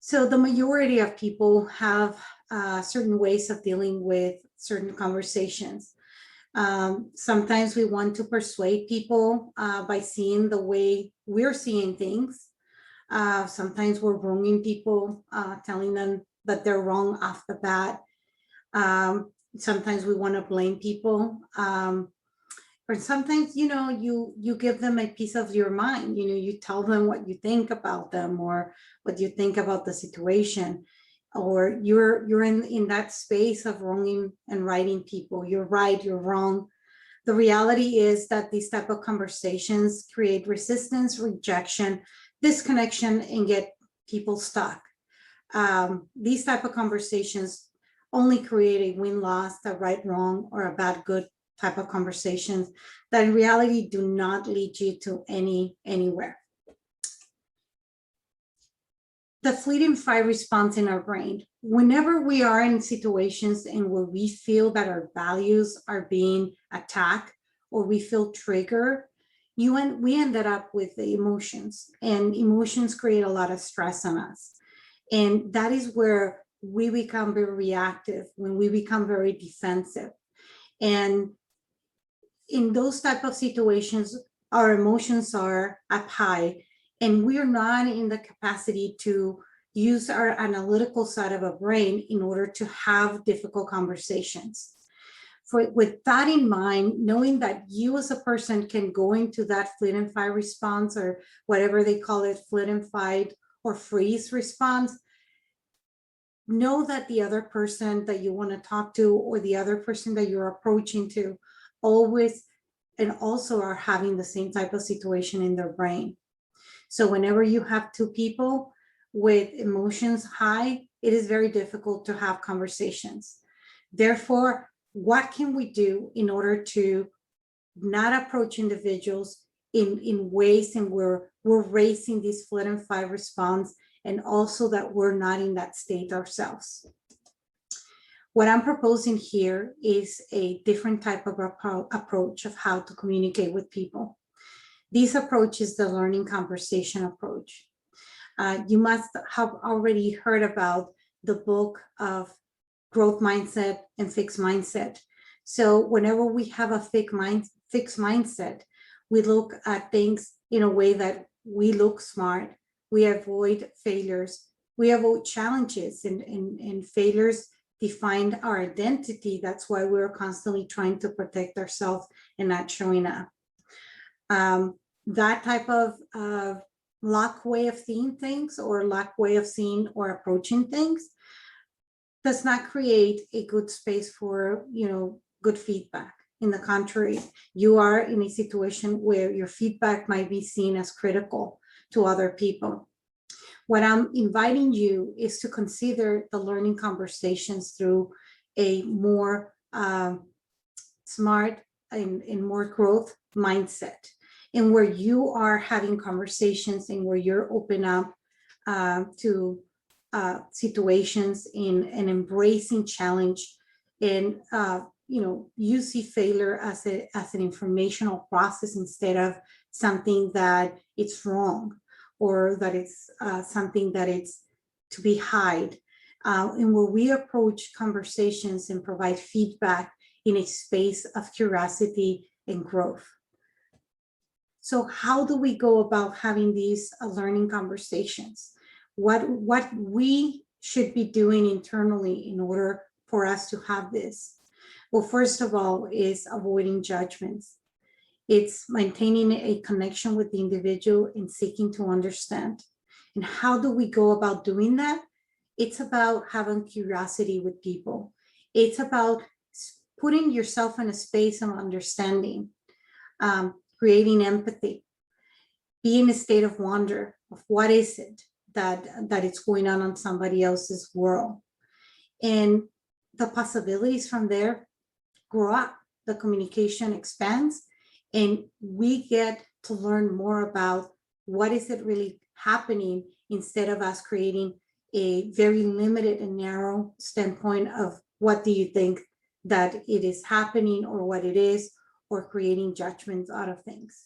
So the majority of people have certain ways of dealing with certain conversations. Sometimes we want to persuade people by seeing the way we're seeing things. Sometimes we're wronging people, telling them that they're wrong off the bat. Sometimes we want to blame people. Or sometimes, you give them a piece of your mind. You tell them what you think about them or what you think about the situation, or you're in that space of wronging and righting people. You're right, you're wrong. The reality is that these type of conversations create resistance, rejection, disconnection, and get people stuck. These type of conversations only create a win-loss, a right-wrong, or a bad-good type of conversations that in reality do not lead you to anywhere. The fleeting fight response in our brain. Whenever we are in situations in where we feel that our values are being attacked or we feel triggered, we ended up with the emotions, and emotions create a lot of stress on us. And that is where we become very reactive, when we become very defensive. And in those type of situations, our emotions are up high, and we're not in the capacity to use our analytical side of our brain in order to have difficult conversations. With that in mind, knowing that you as a person can go into that flight and fight response, or whatever they call it, flight and fight or freeze response, know that the other person that you want to talk to, or the other person that you're approaching to, always and also are having the same type of situation in their brain. So whenever you have two people with emotions high, it is very difficult to have conversations. Therefore, what can we do in order to not approach individuals in ways in where we're raising this flight and fight response, and also that we're not in that state ourselves? What I'm proposing here is a different type of approach of how to communicate with people. This approach is the learning conversation approach. You must have already heard about the book of growth mindset and fixed mindset. So whenever we have a fixed mindset, we look at things in a way that we look smart, we avoid failures, we avoid challenges, and failures define our identity. That's why we're constantly trying to protect ourselves and not showing up. That type of lock way of seeing things, or lock way of seeing or approaching things, does not create a good space for good feedback. In the contrary, you are in a situation where your feedback might be seen as critical to other people. What I'm inviting you is to consider the learning conversations through a more smart and more growth mindset, and where you are having conversations and where you're open up to situations and embracing challenge, and you see failure as an informational process instead of something that it's wrong, or that it's something that it's to be hide. And where we approach conversations and provide feedback in a space of curiosity and growth. So how do we go about having these learning conversations? What we should be doing internally in order for us to have this? Well, first of all, is avoiding judgments. It's maintaining a connection with the individual and seeking to understand. And how do we go about doing that? It's about having curiosity with people. It's about putting yourself in a space of understanding, creating empathy, be in a state of wonder of what is it that it's going on somebody else's world. And the possibilities from there grow up, the communication expands, and we get to learn more about what is it really happening, instead of us creating a very limited and narrow standpoint of what do you think that it is happening or what it is, or creating judgments out of things.